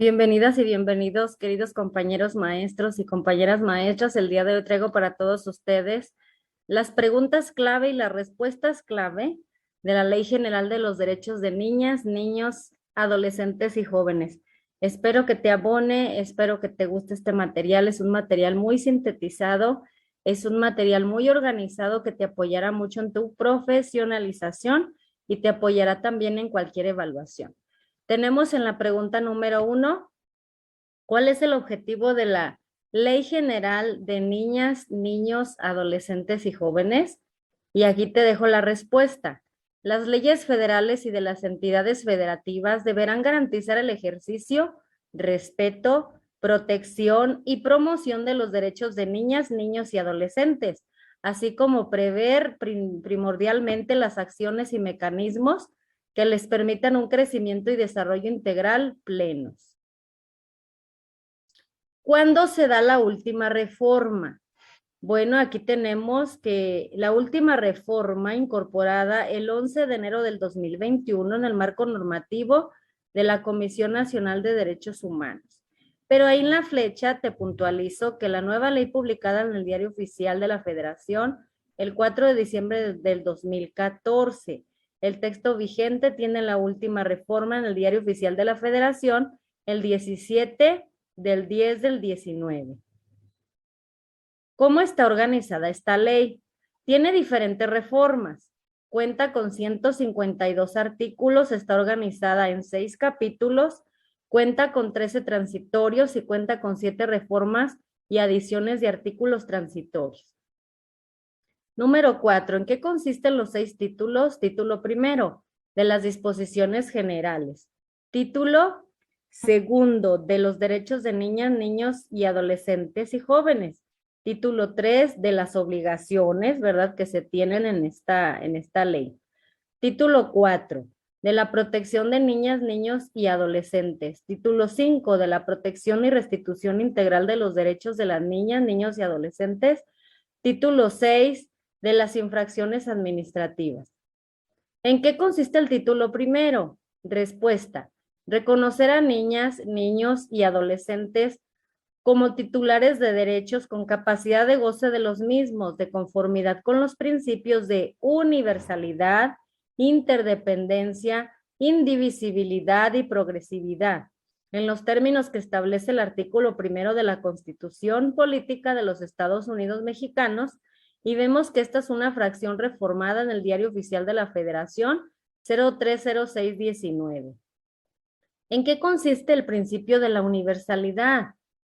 Bienvenidas y bienvenidos, queridos compañeros maestros y compañeras maestras. El día de hoy traigo para todos ustedes las preguntas clave y las respuestas clave de la Ley General de los Derechos de Niñas, Niños, Adolescentes y Jóvenes. Espero que te abone, espero que te guste este material. Es un material muy sintetizado, es un material muy organizado que te apoyará mucho en tu profesionalización y te apoyará también en cualquier evaluación. Tenemos en la pregunta número 1, ¿cuál es el objetivo de la Ley General de Niñas, Niños, Adolescentes y Jóvenes? Y aquí te dejo la respuesta. Las leyes federales y de las entidades federativas deberán garantizar el ejercicio, respeto, protección y promoción de los derechos de niñas, niños y adolescentes, así como prever primordialmente las acciones y mecanismos que les permitan un crecimiento y desarrollo integral plenos. ¿Cuándo se da la última reforma? Bueno, aquí tenemos que la última reforma incorporada el 11 de enero del 2021 en el marco normativo de la Comisión Nacional de Derechos Humanos. Pero ahí en la flecha te puntualizo que la nueva ley publicada en el Diario Oficial de la Federación el 4 de diciembre del 2014. El texto vigente tiene la última reforma en el Diario Oficial de la Federación el 17 del 10 del 19. ¿Cómo está organizada esta ley? Tiene diferentes reformas. Cuenta con 152 artículos, está organizada en 6 capítulos, cuenta con 13 transitorios y cuenta con 7 reformas y adiciones de artículos transitorios. Número 4. ¿En qué consisten los 6 títulos? Título primero, de las disposiciones generales. Título segundo, de los derechos de niñas, niños y adolescentes y jóvenes. Título 3, de las obligaciones, ¿verdad?, que se tienen en esta ley. Título 4, de la protección de niñas, niños y adolescentes. Título 5, de la protección y restitución integral de los derechos de las niñas, niños y adolescentes. Título 6, de las infracciones administrativas. ¿En qué consiste el título primero? Respuesta: reconocer a niñas, niños y adolescentes como titulares de derechos con capacidad de goce de los mismos, de conformidad con los principios de universalidad, interdependencia, indivisibilidad y progresividad, en los términos que establece el artículo primero de la Constitución Política de los Estados Unidos Mexicanos, y vemos que esta es una fracción reformada en el Diario Oficial de la Federación 030619. ¿En qué consiste el principio de la universalidad?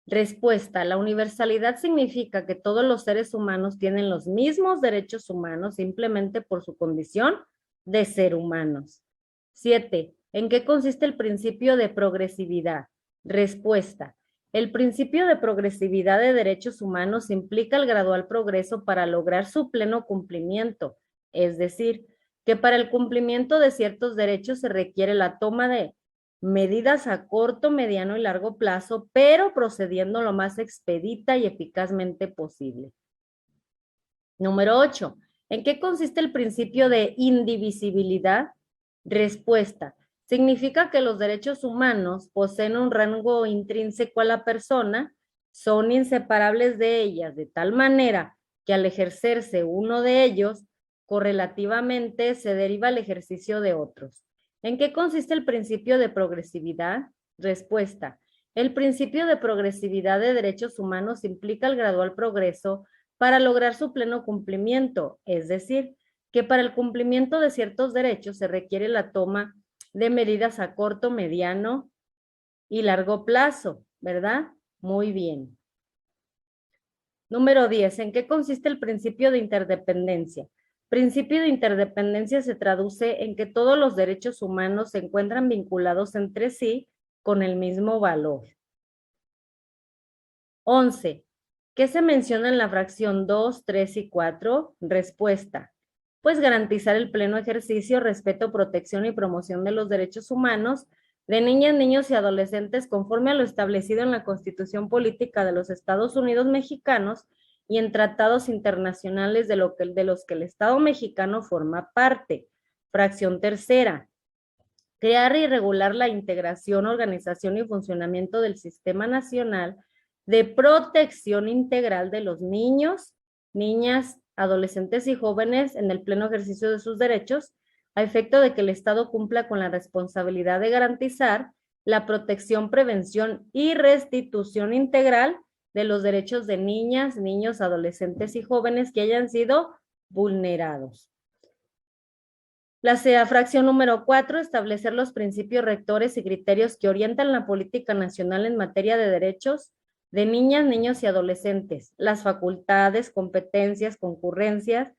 Respuesta: la universalidad significa que todos los seres humanos tienen los mismos derechos humanos simplemente por su condición de ser humanos. 7. ¿En qué consiste el principio de progresividad? Respuesta: el principio de progresividad de derechos humanos implica el gradual progreso para lograr su pleno cumplimiento, es decir, que para el cumplimiento de ciertos derechos se requiere la toma de medidas a corto, mediano y largo plazo, pero procediendo lo más expedita y eficazmente posible. Número 8. ¿En qué consiste el principio de indivisibilidad? Respuesta: significa que los derechos humanos poseen un rango intrínseco a la persona, son inseparables de ellas, de tal manera que al ejercerse uno de ellos, correlativamente se deriva el ejercicio de otros. ¿En qué consiste el principio de progresividad? Respuesta: el principio de progresividad de derechos humanos implica el gradual progreso para lograr su pleno cumplimiento, es decir, que para el cumplimiento de ciertos derechos se requiere la toma de medidas a corto, mediano y largo plazo, ¿verdad? Muy bien. Número 10. ¿En qué consiste el principio de interdependencia? Principio de interdependencia se traduce en que todos los derechos humanos se encuentran vinculados entre sí con el mismo valor. 11. ¿Qué se menciona en la fracción 2, 3 y 4? Respuesta: pues garantizar el pleno ejercicio, respeto, protección y promoción de los derechos humanos de niñas, niños y adolescentes conforme a lo establecido en la Constitución Política de los Estados Unidos Mexicanos y en tratados internacionales de los que el Estado mexicano forma parte. Fracción tercera: Crear y regular la integración, organización y funcionamiento del Sistema Nacional de Protección Integral de los niños, niñas, adolescentes y jóvenes en el pleno ejercicio de sus derechos, a efecto de que el Estado cumpla con la responsabilidad de garantizar la protección, prevención y restitución integral de los derechos de niñas, niños, adolescentes y jóvenes que hayan sido vulnerados. La fracción número 4, establecer los principios rectores y criterios que orientan la política nacional en materia de derechos de niñas, niños y adolescentes, las facultades, competencias, concurrencias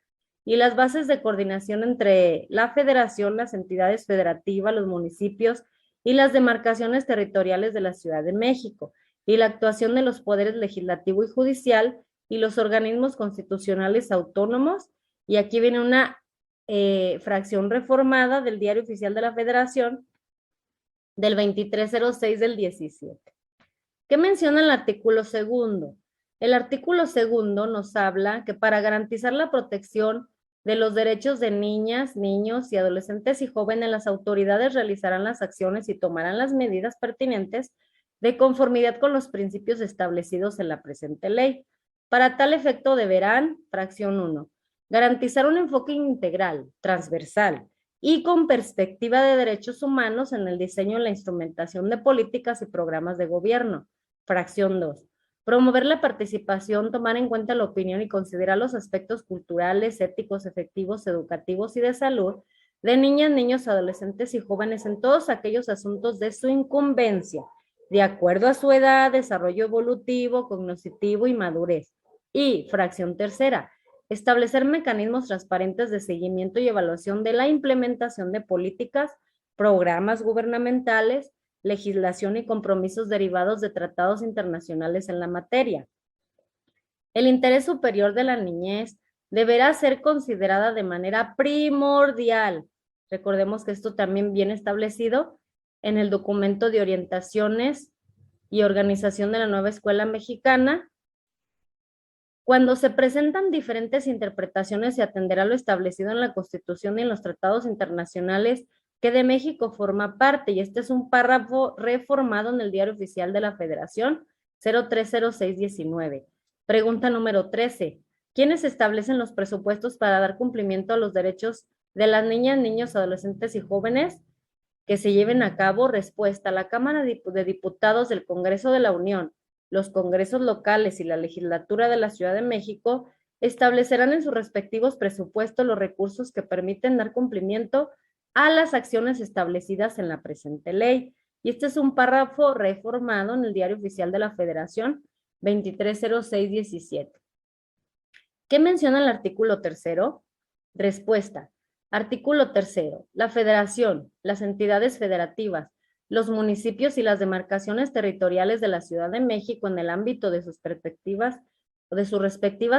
y las bases de coordinación entre la federación, las entidades federativas, los municipios y las demarcaciones territoriales de la Ciudad de México, y la actuación de los poderes legislativo y judicial y los organismos constitucionales autónomos. Y aquí viene una fracción reformada del Diario Oficial de la Federación del 2306 del 17. ¿Qué menciona el artículo segundo? El artículo segundo nos habla que para garantizar la protección de los derechos de niñas, niños y adolescentes y jóvenes, las autoridades realizarán las acciones y tomarán las medidas pertinentes de conformidad con los principios establecidos en la presente ley. Para tal efecto deberán, fracción 1, garantizar un enfoque integral, transversal y con perspectiva de derechos humanos en el diseño y la instrumentación de políticas y programas de gobierno. Fracción 2. Promover la participación, tomar en cuenta la opinión y considerar los aspectos culturales, éticos, efectivos, educativos y de salud de niñas, niños, adolescentes y jóvenes en todos aquellos asuntos de su incumbencia, de acuerdo a su edad, desarrollo evolutivo, cognitivo y madurez. Y, fracción tercera, establecer mecanismos transparentes de seguimiento y evaluación de la implementación de políticas, programas gubernamentales, legislación y compromisos derivados de tratados internacionales en la materia. El interés superior de la niñez deberá ser considerada de manera primordial. Recordemos que esto también viene establecido en el documento de orientaciones y organización de la nueva escuela mexicana. Cuando se presentan diferentes interpretaciones, se atenderá lo establecido en la Constitución y en los tratados internacionales que de México forma parte, y este es un párrafo reformado en el Diario Oficial de la Federación 030619. Pregunta número 13. ¿Quiénes establecen los presupuestos para dar cumplimiento a los derechos de las niñas, niños, adolescentes y jóvenes que se lleven a cabo? Respuesta: la Cámara de Diputados del Congreso de la Unión, los congresos locales y la legislatura de la Ciudad de México establecerán en sus respectivos presupuestos los recursos que permiten dar cumplimiento a las acciones establecidas en la presente ley. Y este es un párrafo reformado en el Diario Oficial de la Federación 230617. ¿Qué menciona el artículo tercero? Respuesta: artículo tercero. La Federación, las entidades federativas, los municipios y las demarcaciones territoriales de la Ciudad de México en el ámbito de sus respectivas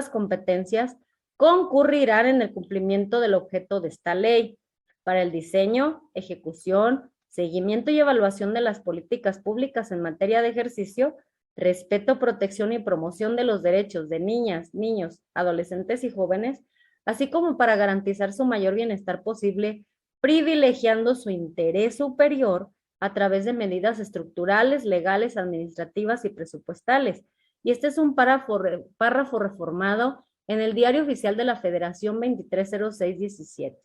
competencias concurrirán en el cumplimiento del objeto de esta ley para el diseño, ejecución, seguimiento y evaluación de las políticas públicas en materia de ejercicio, respeto, protección y promoción de los derechos de niñas, niños, adolescentes y jóvenes, así como para garantizar su mayor bienestar posible, privilegiando su interés superior a través de medidas estructurales, legales, administrativas y presupuestales. Y este es un párrafo reformado en el Diario Oficial de la Federación 230617.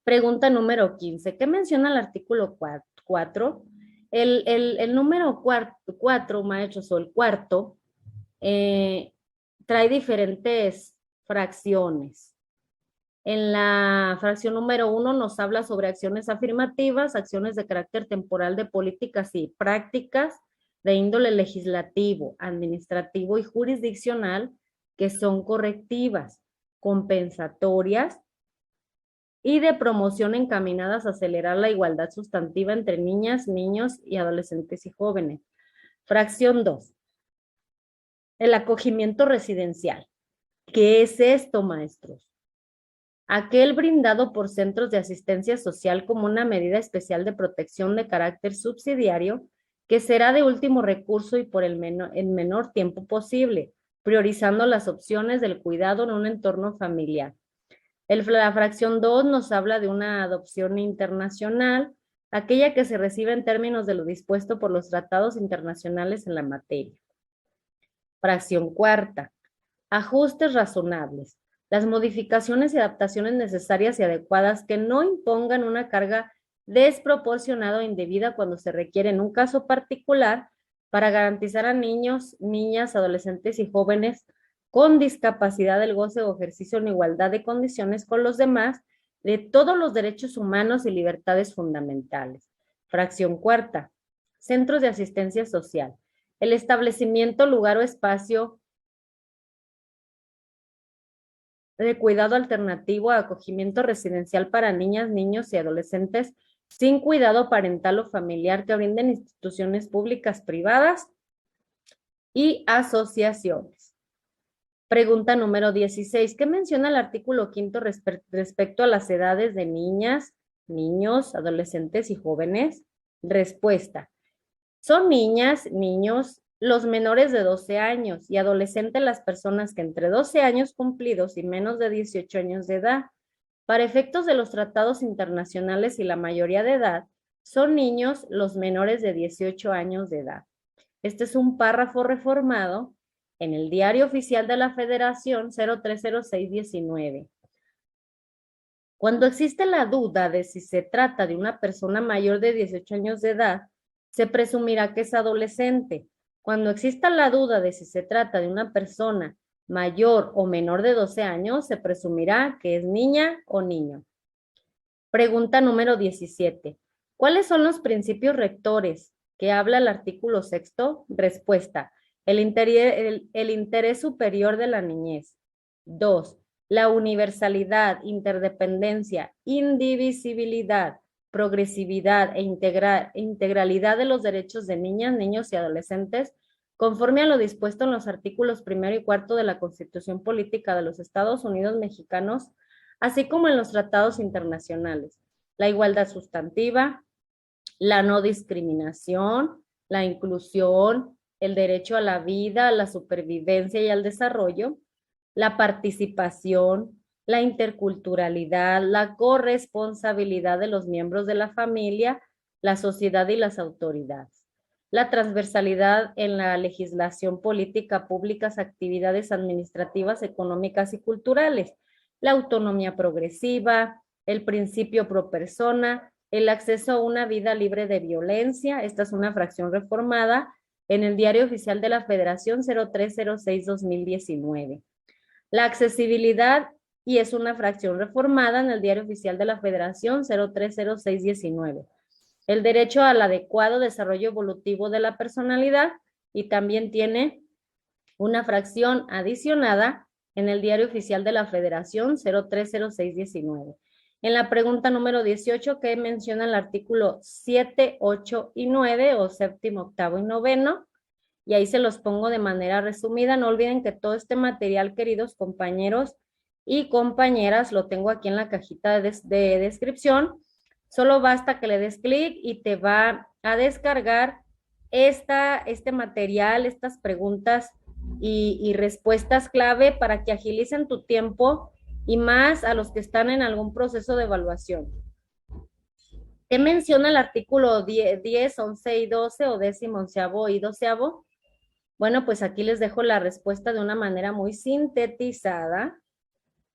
Pregunta número 15. ¿Qué menciona el artículo 4? El número 4, maestros, o el cuarto, trae diferentes fracciones. En la fracción número 1 nos habla sobre acciones afirmativas, acciones de carácter temporal de políticas y prácticas de índole legislativo, administrativo y jurisdiccional que son correctivas, compensatorias y de promoción encaminadas a acelerar la igualdad sustantiva entre niñas, niños y adolescentes y jóvenes. Fracción 2. El acogimiento residencial. ¿Qué es esto, maestros? Aquel brindado por centros de asistencia social como una medida especial de protección de carácter subsidiario que será de último recurso y por el menor tiempo posible, priorizando las opciones del cuidado en un entorno familiar. La fracción 2 nos habla de una adopción internacional, aquella que se recibe en términos de lo dispuesto por los tratados internacionales en la materia. Fracción cuarta, ajustes razonables. Las modificaciones y adaptaciones necesarias y adecuadas que no impongan una carga desproporcionada o indebida cuando se requiere en un caso particular para garantizar a niños, niñas, adolescentes y jóvenes con discapacidad el goce o ejercicio en igualdad de condiciones con los demás de todos los derechos humanos y libertades fundamentales. Fracción cuarta, centros de asistencia social. El establecimiento, lugar o espacio de cuidado alternativo a acogimiento residencial para niñas, niños y adolescentes sin cuidado parental o familiar que brinden instituciones públicas, privadas y asociaciones. Pregunta número 16. ¿Qué menciona el artículo 5 respecto a las edades de niñas, niños, adolescentes y jóvenes? Respuesta. Son niñas, niños, los menores de 12 años y adolescentes las personas que entre 12 años cumplidos y menos de 18 años de edad. Para efectos de los tratados internacionales y la mayoría de edad, son niños los menores de 18 años de edad. Este es un párrafo reformado en el Diario Oficial de la Federación 030619. Cuando existe la duda de si se trata de una persona mayor de 18 años de edad, se presumirá que es adolescente. Cuando exista la duda de si se trata de una persona mayor o menor de 12 años, se presumirá que es niña o niño. Pregunta número 17. ¿Cuáles son los principios rectores que habla el artículo 6? Respuesta. El interés superior de la niñez. 2. La universalidad, interdependencia, indivisibilidad, progresividad e integralidad de los derechos de niñas, niños y adolescentes, conforme a lo dispuesto en los artículos 1 y 4 de la Constitución Política de los Estados Unidos Mexicanos, así como en los tratados internacionales. La igualdad sustantiva, la no discriminación, la inclusión, el derecho a la vida, a la supervivencia y al desarrollo, la participación, la interculturalidad, la corresponsabilidad de los miembros de la familia, la sociedad y las autoridades, la transversalidad en la legislación política, públicas, actividades administrativas, económicas y culturales, la autonomía progresiva, el principio pro persona, el acceso a una vida libre de violencia. Esta es una fracción reformada en el Diario Oficial de la Federación 0306-2019. La accesibilidad, y es una fracción reformada en el Diario Oficial de la Federación 030619. El derecho al adecuado desarrollo evolutivo de la personalidad, y también tiene una fracción adicionada en el Diario Oficial de la Federación 030619. En la pregunta número 18, que menciona el artículo 7, 8 y 9, o séptimo, octavo y noveno, y ahí se los pongo de manera resumida. No olviden que todo este material, queridos compañeros y compañeras, lo tengo aquí en la cajita de descripción. Solo basta que le des clic y te va a descargar este material, estas preguntas y respuestas clave para que agilicen tu tiempo, y más a los que están en algún proceso de evaluación. ¿Qué menciona el artículo 10, 11 y 12 o 10º, 11º y 12º? Bueno, pues aquí les dejo la respuesta de una manera muy sintetizada.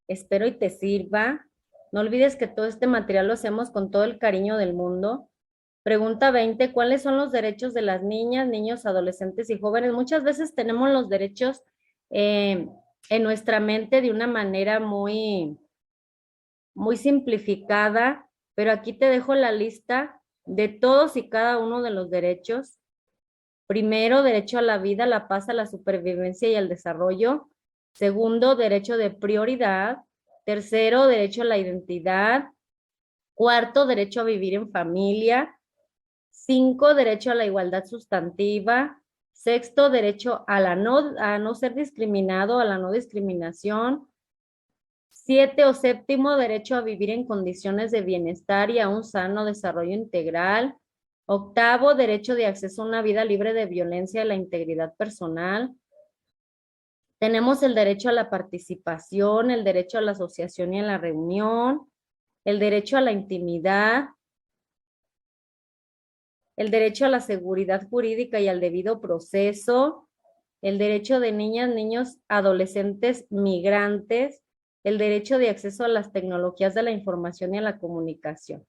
Espero y te sirva. No olvides que todo este material lo hacemos con todo el cariño del mundo. Pregunta 20. ¿Cuáles son los derechos de las niñas, niños, adolescentes y jóvenes? Muchas veces tenemos los derechos en nuestra mente de una manera muy simplificada, pero aquí te dejo la lista de todos y cada uno de los derechos. Primero, derecho a la vida, la paz, a la supervivencia y al desarrollo. Segundo, derecho de prioridad. Tercero, derecho a la identidad. Cuarto, derecho a vivir en familia. 5, derecho a la igualdad sustantiva. Sexto, derecho a no ser discriminado, a la no discriminación. 7 o séptimo, derecho a vivir en condiciones de bienestar y a un sano desarrollo integral. Octavo, derecho de acceso a una vida libre de violencia y la integridad personal. Tenemos el derecho a la participación, el derecho a la asociación y a la reunión, el derecho a la intimidad, el derecho a la seguridad jurídica y al debido proceso, el derecho de niñas, niños, adolescentes migrantes, el derecho de acceso a las tecnologías de la información y a la comunicación.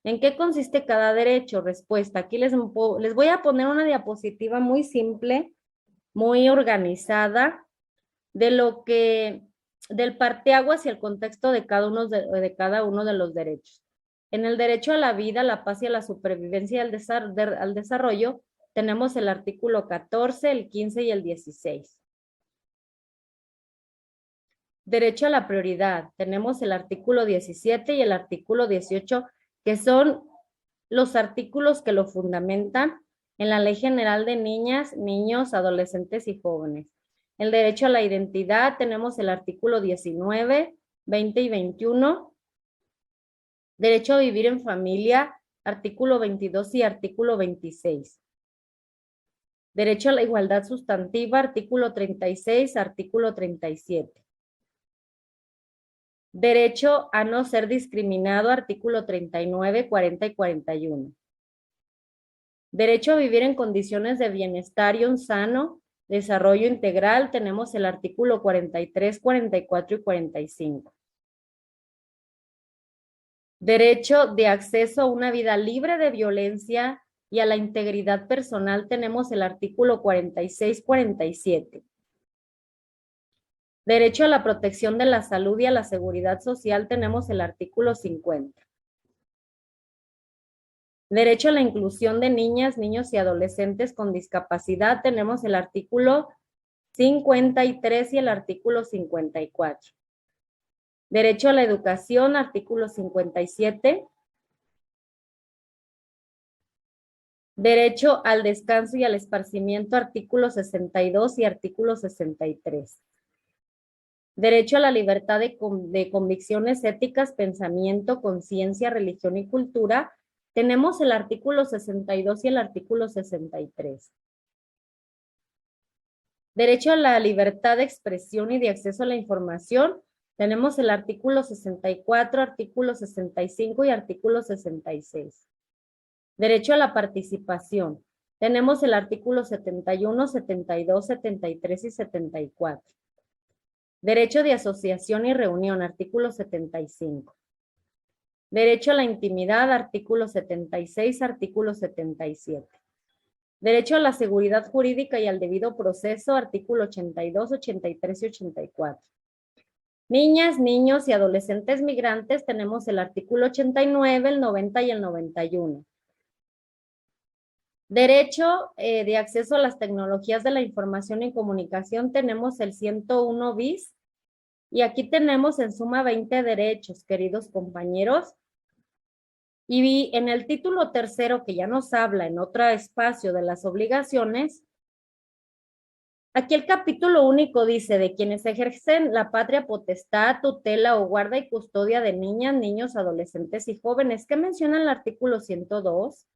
¿En qué consiste cada derecho? Respuesta. Aquí les voy a poner una diapositiva muy simple, muy organizada, del parteaguas y el contexto de cada uno de los derechos. En el derecho a la vida, la paz y a la supervivencia y al desarrollo, tenemos el artículo 14, el 15 y el 16. Derecho a la prioridad, tenemos el artículo 17 y el artículo 18, que son los artículos que lo fundamentan en la Ley General de Niñas, Niños, Adolescentes y Jóvenes. El derecho a la identidad, tenemos el artículo 19, 20 y 21. Derecho a vivir en familia, artículo 22 y artículo 26. Derecho a la igualdad sustantiva, artículo 36, artículo 37. Derecho a no ser discriminado, artículo 39, 40 y 41. Derecho a vivir en condiciones de bienestar y un sano desarrollo integral, tenemos el artículo 43, 44 y 45. Derecho de acceso a una vida libre de violencia y a la integridad personal, tenemos el artículo 46, 47. Derecho a la protección de la salud y a la seguridad social, tenemos el artículo 50. Derecho a la inclusión de niñas, niños y adolescentes con discapacidad, tenemos el artículo 53 y el artículo 54. Derecho a la educación, artículo 57. Derecho al descanso y al esparcimiento, artículo 62 y artículo 63. Derecho a la libertad de convicciones éticas, pensamiento, conciencia, religión y cultura, tenemos el artículo 62 y el artículo 63. Derecho a la libertad de expresión y de acceso a la información, tenemos el artículo 64, artículo 65 y artículo 66. Derecho a la participación, tenemos el artículo 71, 72, 73 y 74. Derecho de asociación y reunión, artículo 75. Derecho a la intimidad, artículo 76, artículo 77. Derecho a la seguridad jurídica y al debido proceso, artículo 82, 83 y 84. Niñas, niños y adolescentes migrantes, tenemos el artículo 89, el 90 y el 91. Derecho de acceso a las tecnologías de la información y comunicación, tenemos el 101 bis. Y aquí tenemos en suma 20 derechos, queridos compañeros. Y en el título tercero, que ya nos habla en otro espacio de las obligaciones, aquí el capítulo único dice de quienes ejercen la patria potestad, tutela o guarda y custodia de niñas, niños, adolescentes y jóvenes. ¿Qué menciona el artículo 102?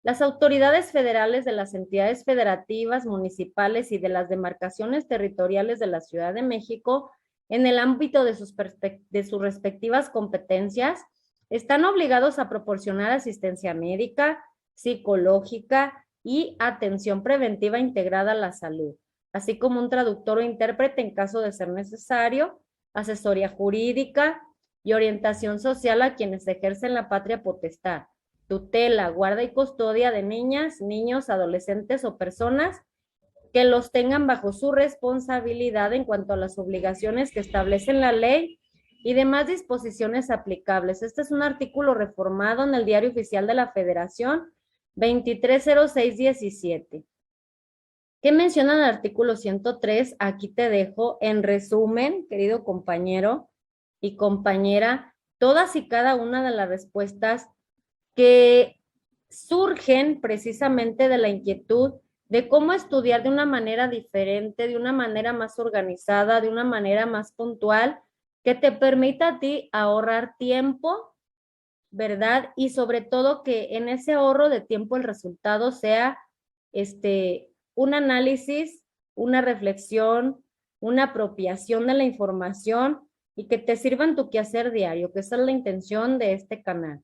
Las autoridades federales de las entidades federativas, municipales y de las demarcaciones territoriales de la Ciudad de México, en el ámbito de sus respectivas competencias, están obligados a proporcionar asistencia médica, psicológica y atención preventiva integrada a la salud, así como un traductor o intérprete en caso de ser necesario, asesoría jurídica y orientación social a quienes ejercen la patria potestad, tutela, guarda y custodia de niñas, niños, adolescentes o personas que los tengan bajo su responsabilidad en cuanto a las obligaciones que establecen la ley y demás disposiciones aplicables. Este es un artículo reformado en el Diario Oficial de la Federación 230617. ¿Qué menciona el artículo 103? Aquí te dejo en resumen, querido compañero y compañera, todas y cada una de las respuestas que surgen precisamente de la inquietud de cómo estudiar de una manera diferente, de una manera más organizada, de una manera más puntual, que te permita a ti ahorrar tiempo, ¿verdad? Y sobre todo que en ese ahorro de tiempo el resultado sea un análisis, una reflexión, una apropiación de la información y que te sirva en tu quehacer diario, que esa es la intención de este canal.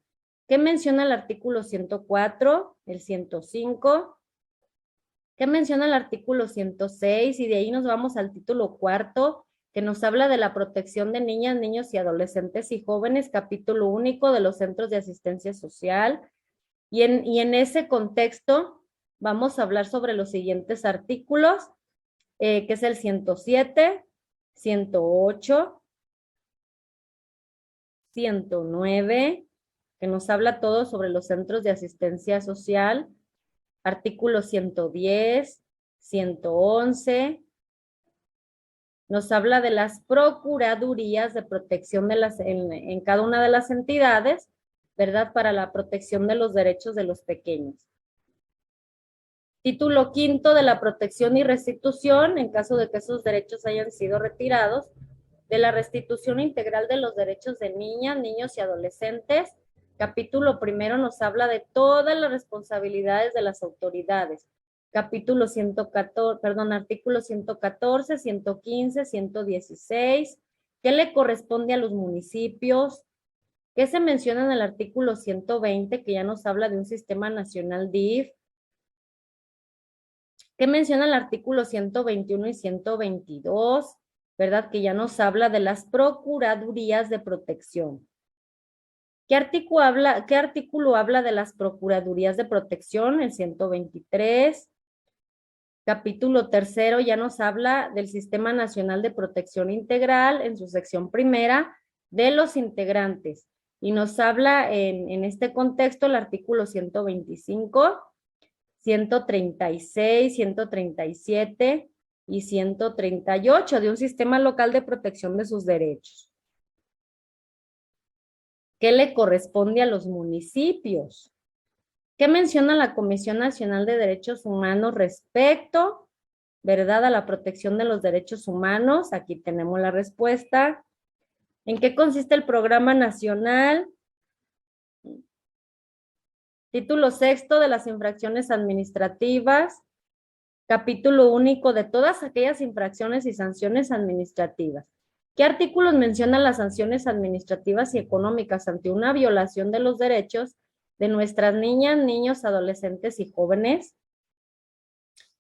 ¿Qué menciona el artículo 104, el 105? ¿Qué menciona el artículo 106? Y de ahí nos vamos al título cuarto, que nos habla de la protección de niñas, niños y adolescentes y jóvenes, capítulo único de los centros de asistencia social. Y en ese contexto vamos a hablar sobre los siguientes artículos, que es el 107, 108, 109, que nos habla todo sobre los centros de asistencia social, artículo 110, 111, nos habla de las procuradurías de protección de en cada una de las entidades, ¿verdad? Para la protección de los derechos de los pequeños. Título quinto de la protección y restitución, en caso de que esos derechos hayan sido retirados, de la restitución integral de los derechos de niñas, niños y adolescentes. Capítulo primero nos habla de todas las responsabilidades de las autoridades. Capítulo 114, perdón, artículo 114, 115, 116. ¿Qué le corresponde a los municipios? ¿Qué se menciona en el artículo 120, que ya nos habla de un sistema nacional DIF? ¿Qué menciona el artículo 121 y 122? ¿Verdad? Que ya nos habla de las procuradurías de protección. ¿Qué artículo habla de las procuradurías de protección? El 123. Capítulo tercero ya nos habla del Sistema Nacional de Protección Integral en su sección primera de los integrantes. Y nos habla en este contexto el artículo 125, 136, 137 y 138 de un sistema local de protección de sus derechos. ¿Qué le corresponde a los municipios? ¿Qué menciona la Comisión Nacional de Derechos Humanos respecto, verdad, a la protección de los derechos humanos? Aquí tenemos la respuesta. ¿En qué consiste el Programa Nacional? Título sexto de las infracciones administrativas. Capítulo único de todas aquellas infracciones y sanciones administrativas. ¿Qué artículos mencionan las sanciones administrativas y económicas ante una violación de los derechos de nuestras niñas, niños, adolescentes y jóvenes?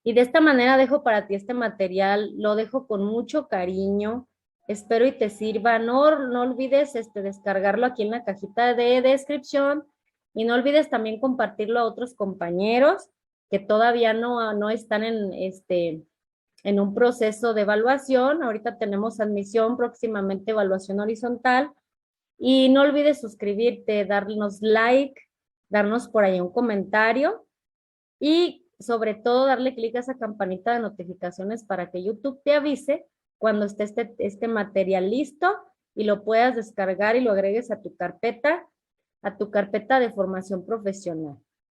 Y de esta manera dejo para ti este material, lo dejo con mucho cariño, espero y te sirva. No olvides descargarlo aquí en la cajita de descripción y no olvides también compartirlo a otros compañeros que todavía no están en un proceso de evaluación. Ahorita tenemos admisión, próximamente evaluación horizontal. Y no olvides suscribirte, darnos like, darnos por ahí un comentario y sobre todo darle clic a esa campanita de notificaciones para que YouTube te avise cuando esté este material listo y lo puedas descargar y lo agregues a tu carpeta de formación profesional.